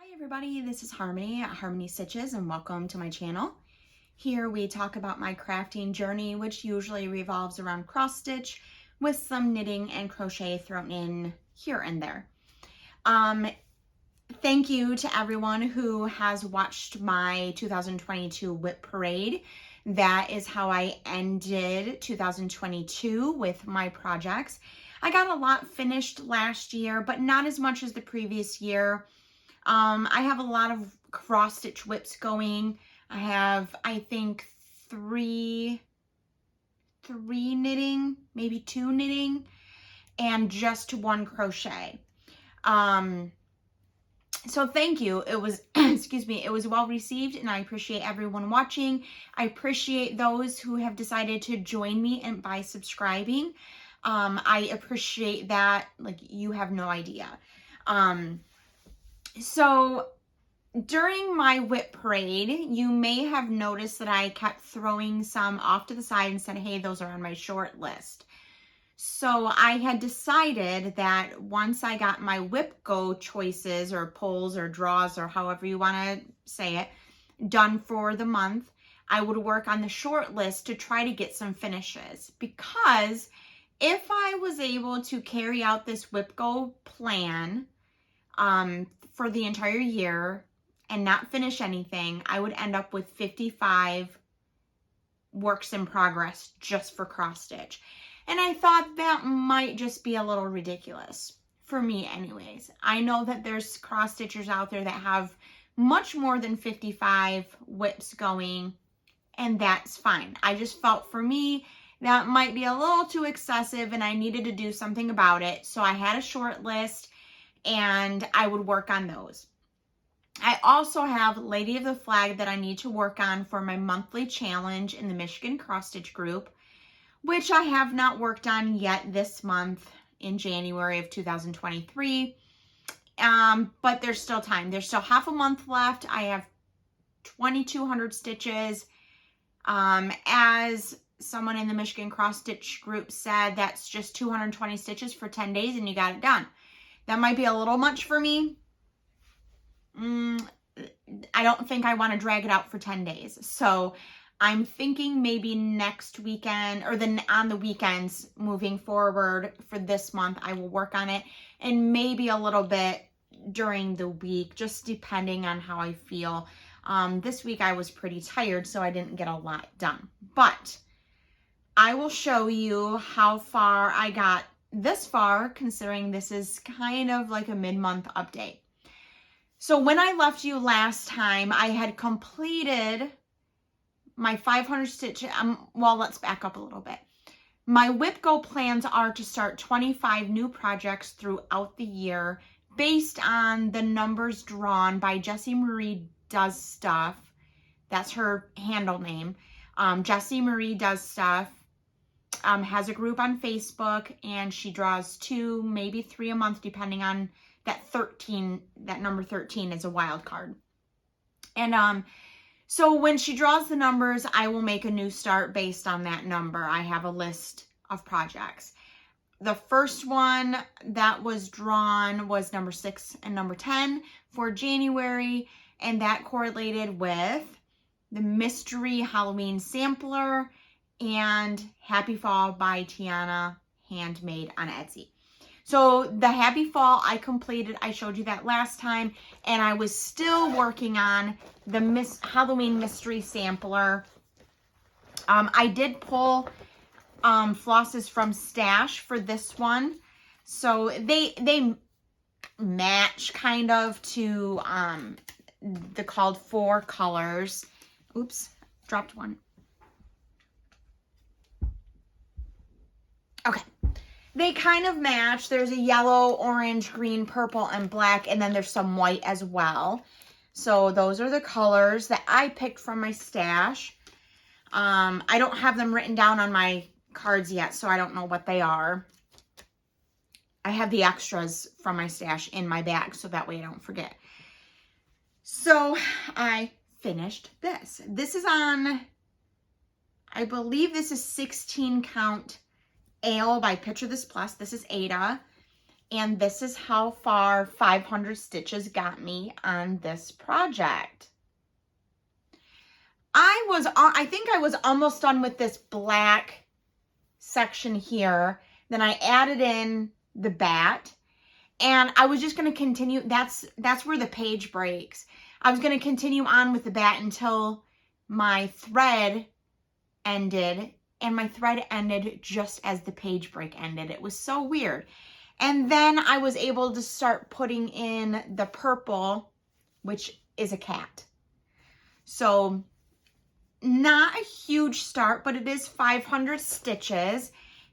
Hi everybody, this is Harmony at Harmony Stitches and welcome to my channel. Here we talk about my crafting journey, which usually revolves around cross stitch with some knitting and crochet thrown in here and there. Thank you to everyone who has watched my 2022 WIP parade. That is how I ended 2022 with my projects. I got a lot finished last year, but not as much as the previous year. I have a lot of cross stitch WIPs going. I have, I think, three knitting, maybe 2 knitting, and just 1 crochet. So thank you. It was, excuse me, it was well received and I appreciate everyone watching. I appreciate those who have decided to join me and by subscribing. I appreciate that, like, you have no idea. So during my WIP parade, you may have noticed that I kept throwing some off to the side and said, hey, those are on my short list. So I had decided that once I got my WIPGO choices or pulls or draws or however you want to say it, done for the month, I would work on the short list to try to get some finishes. Because if I was able to carry out this WIPGO plan for the entire year and not finish anything, I would end up with 55 works in progress just for cross stitch. And I thought that might just be a little ridiculous for me anyways. I know that there's cross stitchers out there that have much more than 55 WIPs going, and that's fine. I just felt for me that might be a little too excessive and I needed to do something about it. So I had a short list and I would work on those. I also have Lady of the Flag that I need to work on for my monthly challenge in the Michigan Cross Stitch group, which I have not worked on yet this month in January of 2023. But there's still time. There's still half a month left. I have 2,200 stitches. As someone in the Michigan Cross Stitch group said, that's just 220 stitches for 10 days and you got it done. That might be a little much for me. I don't think I want to drag it out for 10 days. So I'm thinking maybe next weekend or then on the weekends moving forward for this month, I will work on it, and maybe a little bit during the week, just depending on how I feel. This week I was pretty tired, so I didn't get a lot done, but I will show you how far I got this far, considering this is kind of like a mid-month update. So when I left you last time, I had completed my 500 stitch. Well, let's back up a little bit. My WIPGO plans are to start 25 new projects throughout the year based on the numbers drawn by Jessie Marie Does Stuff. That's her handle name. Jessie Marie Does Stuff. Has a group on Facebook, and she draws 2, maybe 3 a month, depending on that 13. That number 13 is a wild card. And so when she draws the numbers, I will make a new start based on that number. I have a list of projects. The first one that was drawn was number 6 and number 10 for January, and that correlated with the Mystery Halloween Sampler and Happy Fall by TianaHandmade on Etsy. So the Happy Fall I completed. I showed you that last time, and I was still working on the Halloween Mystery Sampler. I did pull flosses from Stash for this one, so they match kind of to the called for colors. Oops, dropped one. Okay, they kind of match. There's a yellow, orange, green, purple, and black, and then there's some white as well. So those are the colors that I picked from my stash. I don't have them written down on my cards yet, so I don't know what they are. I have the extras from my stash in my bag, so that way I don't forget. So I finished this. This is on, I believe this is 16 count Ale by Picture This Plus. This is Aida. And this is how far 500 stitches got me on this project. I think I was almost done with this black section here. Then I added in the bat, and I was just going to continue. That's where the page breaks. I was going to continue on with the bat until my thread ended, and my thread ended just as the page break ended. It was so weird. And then I was able to start putting in the purple, which is a cat. So not a huge start, but it is 500 stitches,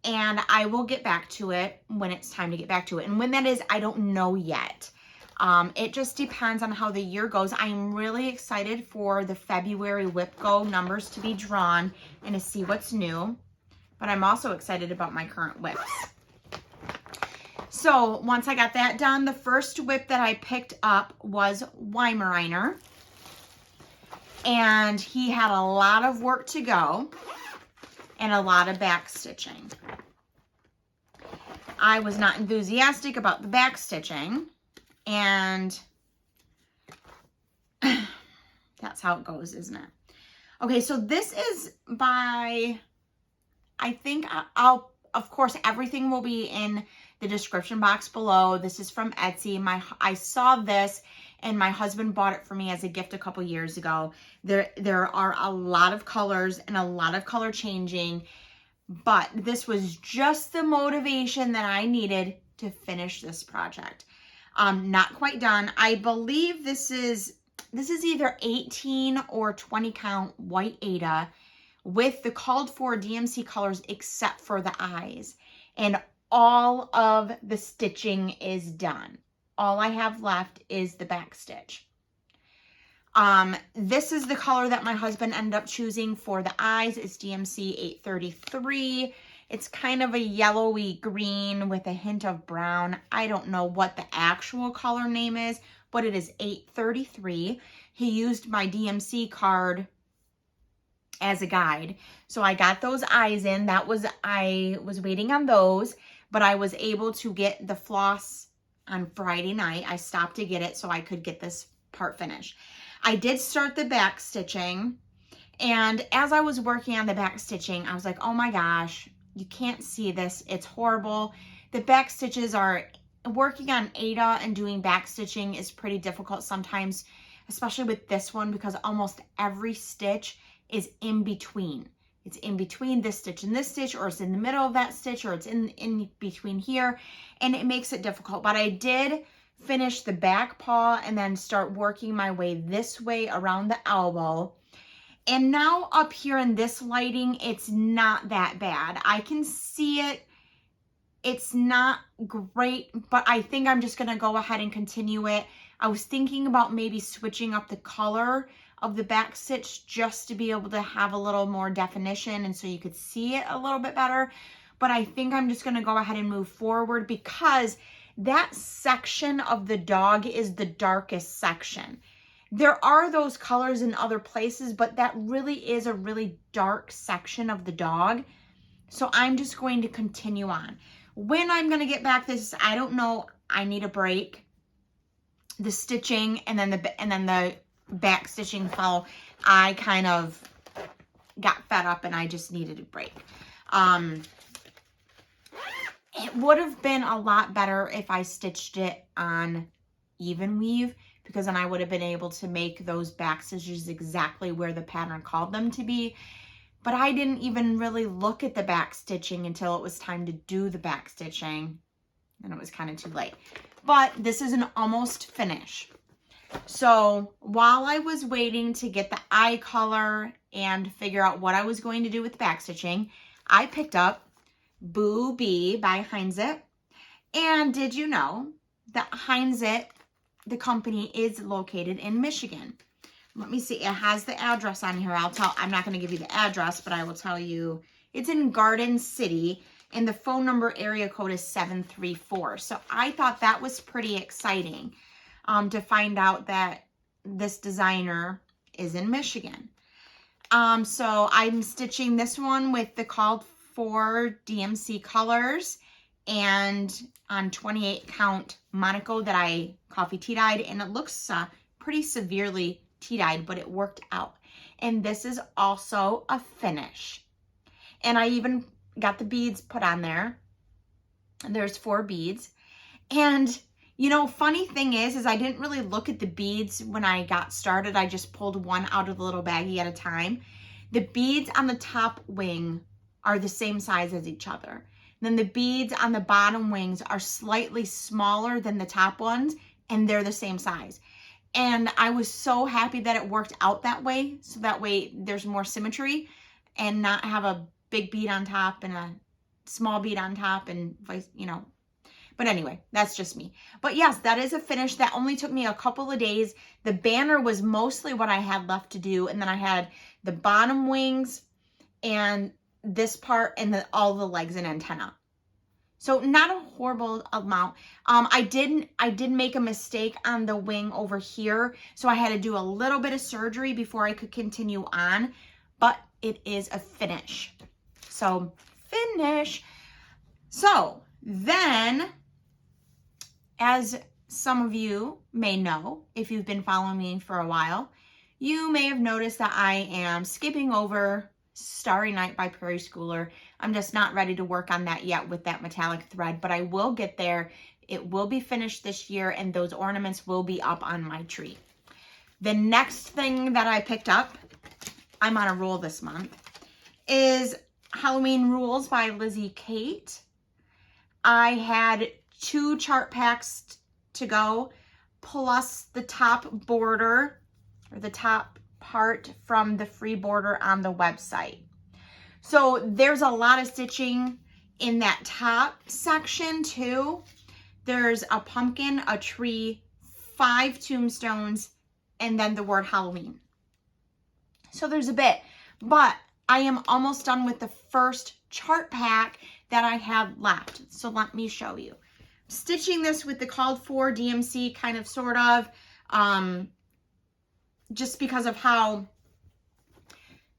and I will get back to it when it's time to get back to it. And when that is, I don't know yet. It just depends on how the year goes. I'm really excited for the February WIPGO numbers to be drawn and to see what's new. But I'm also excited about my current WIPs. So once I got that done, the first WIP that I picked up was Weimaraner. And he had a lot of work to go and a lot of back stitching. I was not enthusiastic about the back stitching, and that's how it goes, isn't it? Okay, so this is by, I think I'll, of course, everything will be in the description box below. This is from Etsy. I saw this, and my husband bought it for me as a gift a couple years ago. There are a lot of colors and a lot of color changing, but this was just the motivation that I needed to finish this project. Not quite done. I believe this is either 18 or 20 count white Aida with the called for DMC colors except for the eyes. And all of the stitching is done. All I have left is the back stitch. This is the color that my husband ended up choosing for the eyes. It's DMC 833. It's kind of a yellowy green with a hint of brown. I don't know what the actual color name is, but it is 833. He used my DMC card as a guide. So I got those eyes in. I was waiting on those, but I was able to get the floss on Friday night. I stopped to get it so I could get this part finished. I did start the back stitching, and as I was working on the back stitching, I was like, oh my gosh, you can't see this. It's horrible. The back stitches are, working on Aida and doing back stitching is pretty difficult sometimes, especially with this one, because almost every stitch is in between. It's in between this stitch and this stitch, or it's in the middle of that stitch, or it's in between here, and it makes it difficult. But I did finish the back paw and then start working my way this way around the elbow. And now up here in this lighting, it's not that bad. I can see it. It's not great, but I think I'm just going to go ahead and continue it. I was thinking about maybe switching up the color of the back stitch just to be able to have a little more definition and so you could see it a little bit better. But I think I'm just going to go ahead and move forward because that section of the dog is the darkest section. There are those colors in other places, but that really is a really dark section of the dog. So I'm just going to continue on. When I'm going to get back this, I don't know. I need a break. The stitching and then the back stitching follow. I kind of got fed up and I just needed a break. It would have been a lot better if I stitched it on even weave, because then I would have been able to make those back stitches exactly where the pattern called them to be. But I didn't even really look at the back stitching until it was time to do the back stitching, and it was kind of too late. But this is an almost finish. So while I was waiting to get the eye color and figure out what I was going to do with the back stitching, I picked up Boo Bee by Hinziet. And did you know that Hinziet, the company, is located in Michigan? Let me see. It has the address on here. I'm not going to give you the address, but I will tell you it's in Garden City, and the phone number area code is 734. So I thought that was pretty exciting to find out that this designer is in Michigan. So I'm stitching this one with the called for DMC colors and on 28 count Monaco that I coffee tea dyed, and it looks pretty severely tea dyed, but it worked out. And this is also a finish. And I even got the beads put on there. And there's 4 beads. And you know, funny thing is I didn't really look at the beads when I got started. I just pulled one out of the little baggie at a time. The beads on the top wing are the same size as each other. Then the beads on the bottom wings are slightly smaller than the top ones, and they're the same size. And I was so happy that it worked out that way, so that way there's more symmetry and not have a big bead on top and a small bead on top and vice, you know. But anyway, that's just me. But yes, that is a finish. That only took me a couple of days. The banner was mostly what I had left to do. And then I had the bottom wings and this part and all the legs and antenna. So not a horrible amount. I did make a mistake on the wing over here. So I had to do a little bit of surgery before I could continue on. But it is a finish. So finish. So then, as some of you may know, if you've been following me for a while, you may have noticed that I am skipping over Starry Night by Prairie Schooler. I'm just not ready to work on that yet with that metallic thread, but I will get there. It will be finished this year, and those ornaments will be up on my tree. The next thing that I picked up, I'm on a roll this month, is Halloween Rules by Lizzie Kate. I had 2 chart packs to go, plus the top border, or the top part from the free border on the website. So there's a lot of stitching in that top section too. There's a pumpkin, a tree, 5 tombstones, and then the word Halloween. So there's a bit, but I am almost done with the first chart pack that I have left. So let me show you. Stitching this with the called for DMC, kind of, sort of, just because of how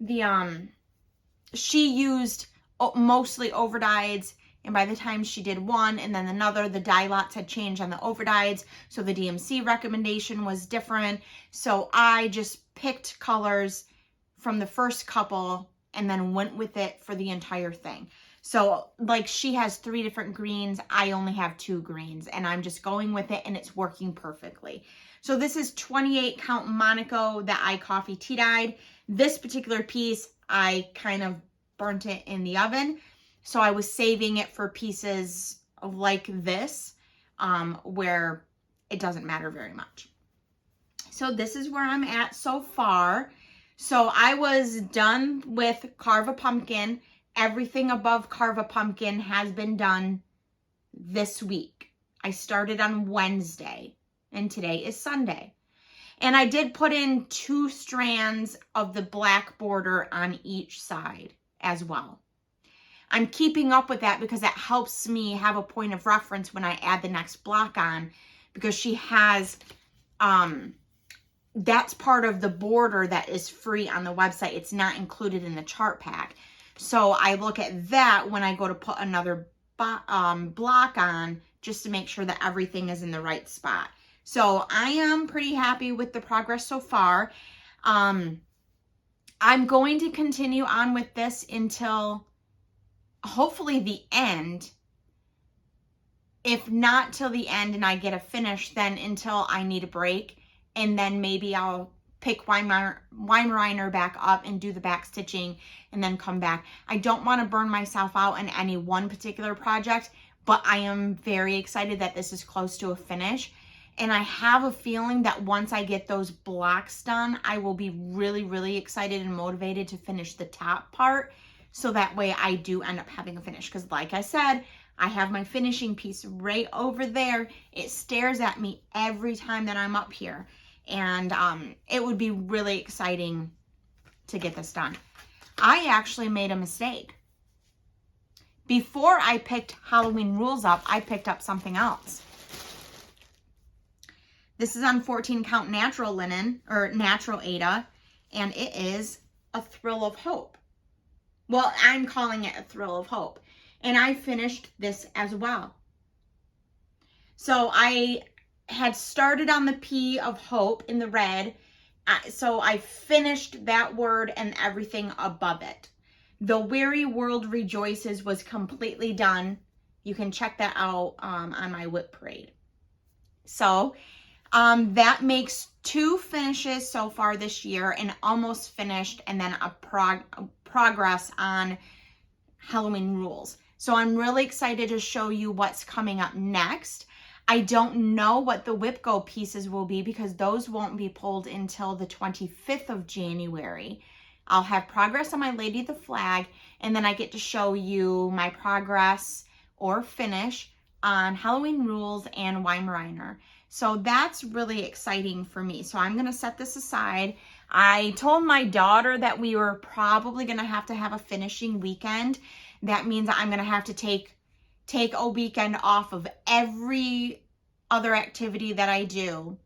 the, she used mostly overdyes, and by the time she did one and then another, the dye lots had changed on the overdyes, so the DMC recommendation was different. So I just picked colors from the first couple and then went with it for the entire thing. So like she has 3 different greens, I only have 2 greens, and I'm just going with it, and it's working perfectly. So this is 28 count Monaco that I coffee tea dyed. This particular piece, I kind of burnt it in the oven. So I was saving it for pieces like this, where it doesn't matter very much. So this is where I'm at so far. So I was done with Carve a Pumpkin. Everything above Carve a Pumpkin has been done this week. I started on Wednesday, and today is Sunday. And I did put in 2 strands of the black border on each side as well. I'm keeping up with that because that helps me have a point of reference when I add the next block on, because she has, that's part of the border that is free on the website. It's not included in the chart pack. So I look at that when I go to put another block on, just to make sure that everything is in the right spot. So I am pretty happy with the progress so far. I'm going to continue on with this until hopefully the end. If not till the end and I get a finish, then until I need a break. And then maybe I'll pick Weimaraner back up and do the back stitching and then come back. I don't want to burn myself out in any one particular project, but I am very excited that this is close to a finish. And I have a feeling that once I get those blocks done, I will be really, really excited and motivated to finish the top part. So that way I do end up having a finish. Because like I said, I have my finishing piece right over there. It stares at me every time that I'm up here. And it would be really exciting to get this done. I actually made a mistake. Before I picked Halloween Rules up, I picked up something else. This is on 14 count natural linen, or natural Aida, and it is A Thrill of Hope. Well, I'm calling it A Thrill of Hope. And I finished this as well. So I had started on the P of hope in the red. So I finished that word and everything above it. The weary world rejoices was completely done. You can check that out on my WIP parade. So that makes 2 finishes so far this year, and almost finished, and then a progress on Halloween rules. So I'm really excited to show you what's coming up next. I don't know what the WIPGO pieces will be because those won't be pulled until the 25th of January. I'll have progress on my Lady of the Flag, and then I get to show you my progress or finish on Halloween rules and Weimaraner. So that's really exciting for me. So I'm going to set this aside. I told my daughter that we were probably going to have a finishing weekend. That means I'm going to have to take a weekend off of every other activity that I do,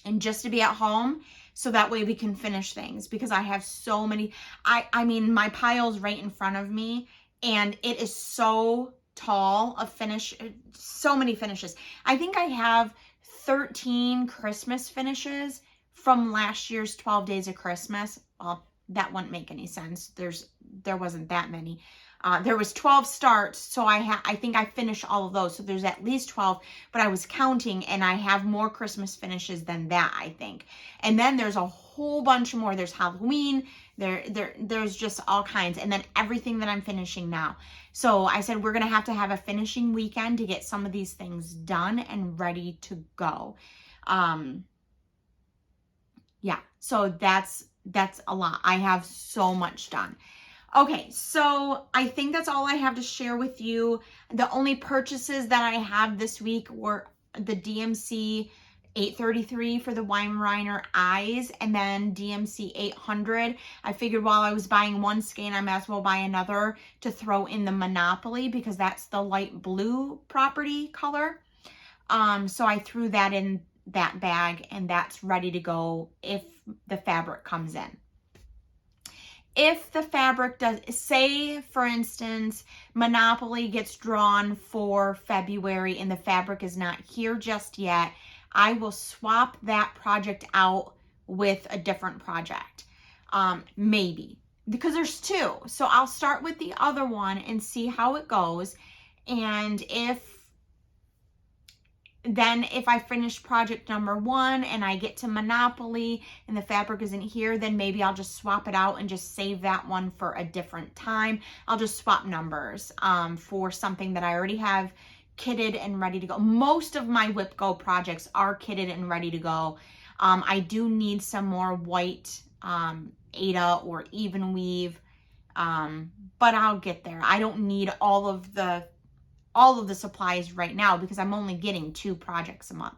and just to be at home, so that way we can finish things, because I have so many. I mean, my pile's right in front of me, and it is so tall of finish, so many finishes. I think I have 13 Christmas finishes from last year's 12 Days of Christmas. Well, that wouldn't make any sense. There wasn't that many. There was 12 starts, so I think I finished all of those. So there's at least 12, but I was counting, and I have more Christmas finishes than that, I think. And then there's a whole bunch more. There's Halloween. There's just all kinds, and then everything that I'm finishing now. So I said we're gonna have a finishing weekend to get some of these things done and ready to go. Yeah, so that's a lot. I have so much done. Okay, so I think that's all I have to share with you. The only purchases that I have this week were the DMC 833 for the Weimaraner eyes, and then DMC 800. I figured while I was buying one skein, I might as well buy another to throw in the Monopoly, because that's the light blue property color. So I threw that in that bag, and that's ready to go if the fabric comes in. If the fabric does, say for instance, Monopoly gets drawn for February and the fabric is not here just yet, I will swap that project out with a different project. Maybe, because there's 2. So I'll start with the other one and see how it goes. And if I finish project number 1 and I get to Monopoly and the fabric isn't here, then maybe I'll just swap it out and just save that one for a different time. I'll just swap numbers for something that I already have kitted and ready to go. Most of my WIPGO projects are kitted and ready to go. I do need some more white Aida or even weave, but I'll get there. I don't need all of the supplies right now, because I'm only getting 2 projects a month.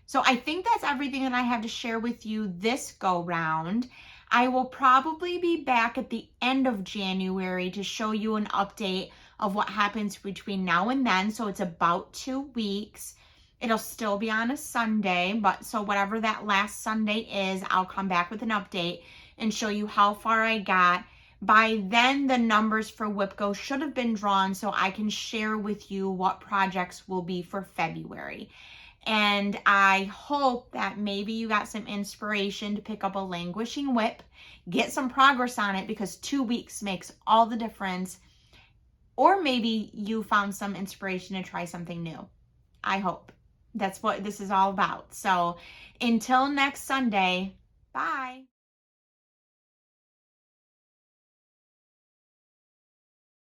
So I think that's everything that I have to share with you this go round. I will probably be back at the end of January to show you an update of what happens between now and then. So it's about 2 weeks. It'll still be on a Sunday, but so whatever that last Sunday is, I'll come back with an update and show you how far I got. By then, the numbers for WIPGO should have been drawn, so I can share with you what projects will be for February. And I hope that maybe you got some inspiration to pick up a languishing WIP, get some progress on it, because 2 weeks makes all the difference. Or maybe you found some inspiration to try something new. I hope. That's what this is all about. So until next Sunday, bye.